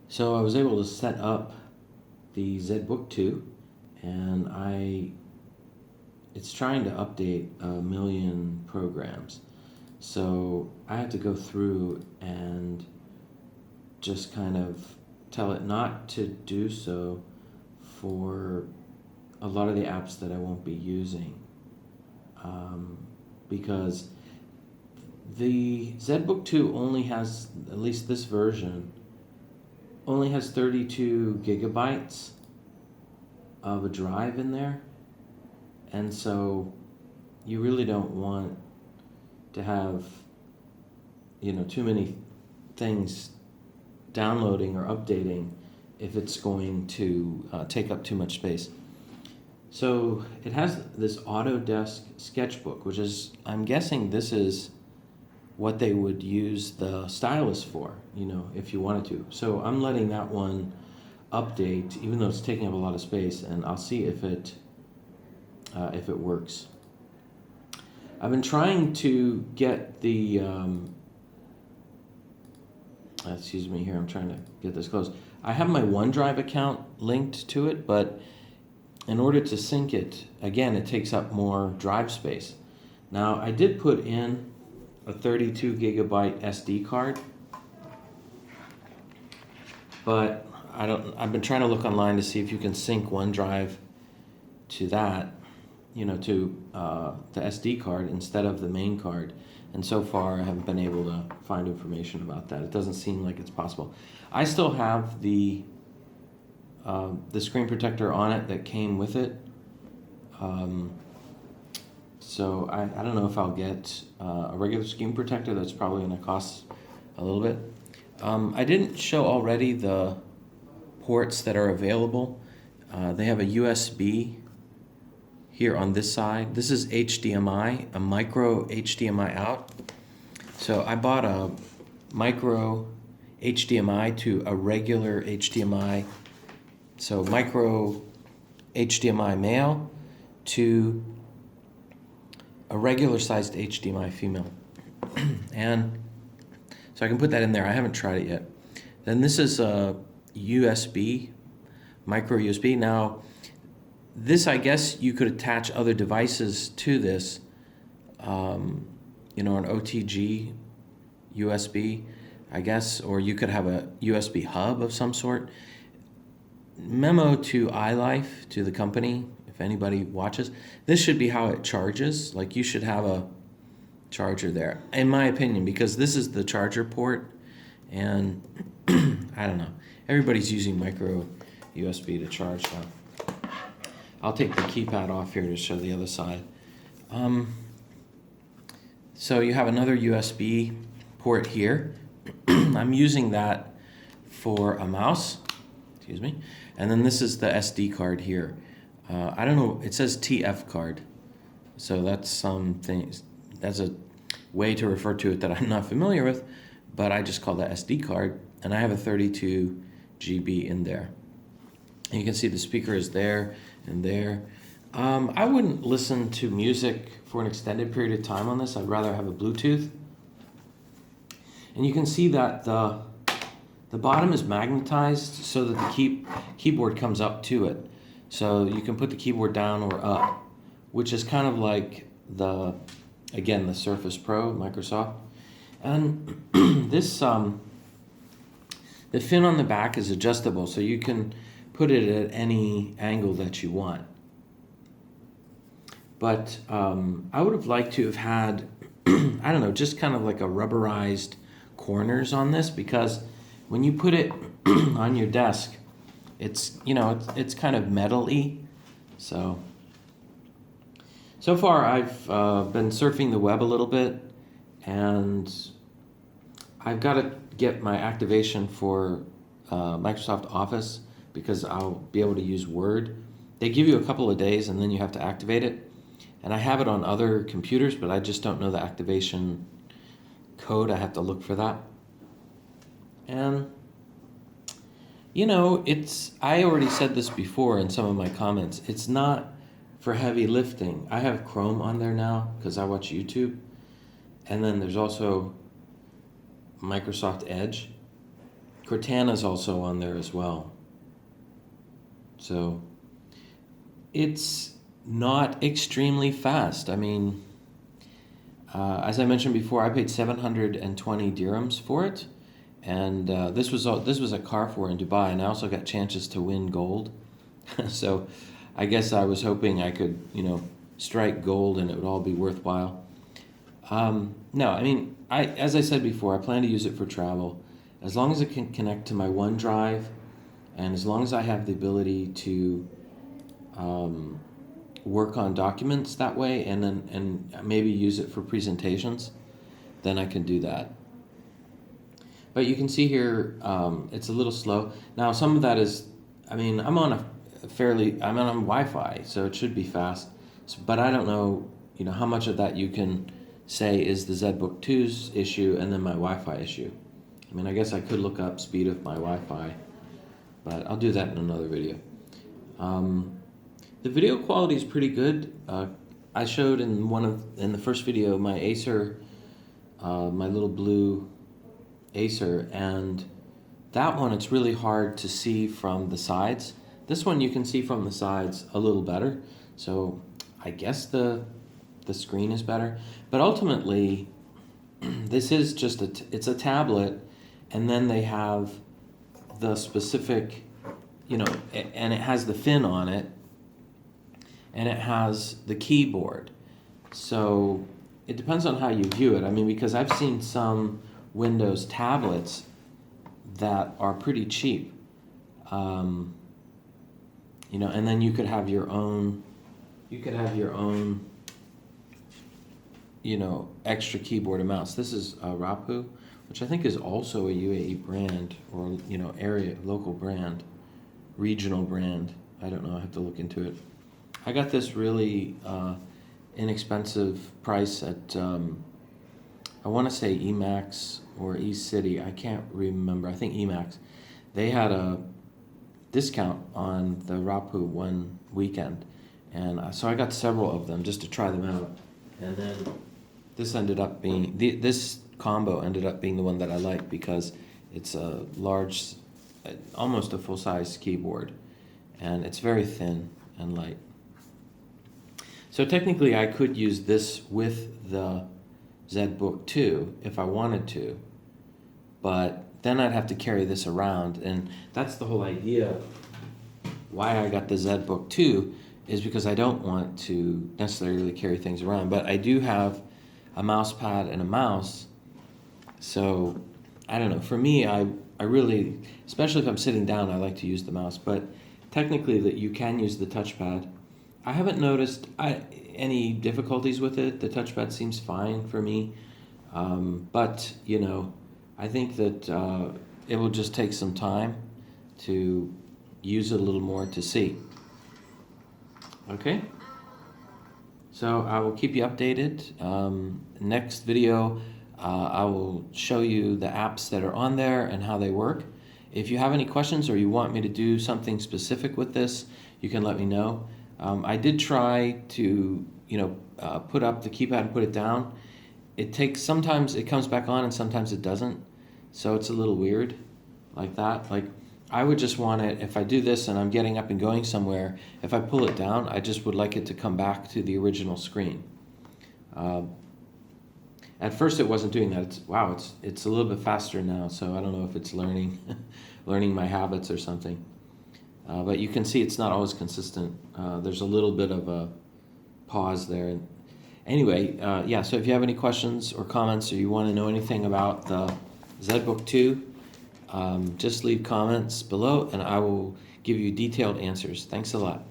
So I was able to set up the Zed Book II, and it's trying to update 1,000,000 programs. So I had to go through and just kind of tell it not to do so for a lot of the apps that I won't be using. Because the Zed Book II only has, at least this version, only has 32 gigabytes of a drive in there. And so you really don't want to have, too many things downloading or updating if it's going to take up too much space. So it has this Autodesk sketchbook, which is, I'm guessing this is what they would use the stylus for, if you wanted to. So I'm letting that one update, even though it's taking up a lot of space, and I'll see if it works. I've been trying to get the, excuse me here, I'm trying to get this close. I have my OneDrive account linked to it, but in order to sync it, again, it takes up more drive space. Now, I did put in a 32 gigabyte SD card, but I've been trying to look online to see if you can sync OneDrive to that, to the SD card instead of the main card. And so far, I haven't been able to find information about that. It doesn't seem like it's possible. I still have the screen protector on it that came with it. So I don't know if I'll get a regular screen protector. That's probably going to cost a little bit. I didn't show already the ports that are available. They have a USB here on this side. This is HDMI, a micro HDMI out. So I bought a micro HDMI to a regular HDMI. So micro HDMI male to a regular sized HDMI female. And so I can put that in there. I haven't tried it yet. Then this is a USB, micro USB. Now, this, I guess you could attach other devices to this, an OTG USB, I guess, or you could have a USB hub of some sort. Memo to iLife, to the company, if anybody watches, this should be how it charges. Like, you should have a charger there, in my opinion, because this is the charger port, and I don't know. Everybody's using micro USB to charge now. I'll take the keypad off here to show the other side. So you have another USB port here. I'm using that for a mouse, excuse me. And then this is the SD card here. I don't know, it says TF card. So that's something, that's a way to refer to it that I'm not familiar with, but I just call that SD card, and I have a 32 GB in there. And you can see the speaker is there and there. I wouldn't listen to music for an extended period of time on this. I'd rather have a Bluetooth. And you can see that the bottom is magnetized so that the keyboard comes up to it. So you can put the keyboard down or up, which is kind of like the Surface Pro, Microsoft. And this, the fin on the back is adjustable, so you can put it at any angle that you want. But I would have liked to have had, I don't know, just kind of like a rubberized corners on this, because when you put it on your desk, it's kind of metal-y. So far I've been surfing the web a little bit, and I've got to get my activation for Microsoft Office, because I'll be able to use Word. They give you a couple of days and then you have to activate it. And I have it on other computers, but I just don't know the activation code. I have to look for that. And, I already said this before in some of my comments. It's not for heavy lifting. I have Chrome on there now because I watch YouTube. And then there's also Microsoft Edge, Cortana's also on there as well. So it's not extremely fast. I mean, as I mentioned before, I paid 720 dirhams for it, and this was at Carrefour in Dubai, and I also got chances to win gold. So I guess I was hoping I could, strike gold and it would all be worthwhile. No, I mean, as I said before, I plan to use it for travel. As long as it can connect to my OneDrive, and as long as I have the ability to work on documents that way, and maybe use it for presentations, then I can do that. But you can see here, it's a little slow. Now, some of that is, I mean, I'm on Wi-Fi, so it should be fast. But I don't know, how much of that you can say is the Zed Book II's issue and then my Wi-Fi issue. I mean, I guess I could look up speed of my Wi-Fi, but I'll do that in another video. The video quality is pretty good. I showed in the first video my Acer, my little blue Acer, and that one it's really hard to see from the sides. This one you can see from the sides a little better, so I guess the screen is better. But ultimately, this is just it's a tablet, and then they have the specific, and it has the fin on it, and it has the keyboard. So it depends on how you view it. I mean, because I've seen some Windows tablets that are pretty cheap, and then you could have your own, extra keyboard and mouse. This is Rapu, which I think is also a UAE brand, or local brand, regional brand. I don't know. I have to look into it. I got this really inexpensive price at I want to say Emacs or eCity. I can't remember. I think Emacs. They had a discount on the Rapu one weekend, and so I got several of them just to try them out. And then this ended up being this combo ended up being the one that I like, because it's a large, almost a full-size keyboard, and it's very thin and light. So technically I could use this with the Zed Book II if I wanted to, but then I'd have to carry this around, and that's the whole idea why I got the Zed Book II, is because I don't want to necessarily carry things around. But I do have a mouse pad and a mouse, so I don't know. For me, I really, especially if I'm sitting down, I like to use the mouse, but technically that you can use the touchpad. I haven't noticed any difficulties with it. The touchpad seems fine for me, but I think that it will just take some time to use it a little more to see. Okay, so I will keep you updated. Next video, I will show you the apps that are on there and how they work. If you have any questions or you want me to do something specific with this, you can let me know. I did try to, put up the keypad and put it down. Sometimes it comes back on and sometimes it doesn't. So it's a little weird like that. Like, I would just want it, if I do this and I'm getting up and going somewhere, if I pull it down, I just would like it to come back to the original screen. At first it wasn't doing that. It's a little bit faster now, so I don't know if it's learning my habits or something. But you can see it's not always consistent. There's a little bit of a pause there. Anyway, so if you have any questions or comments, or you want to know anything about the Zed Book II, just leave comments below and I will give you detailed answers. Thanks a lot.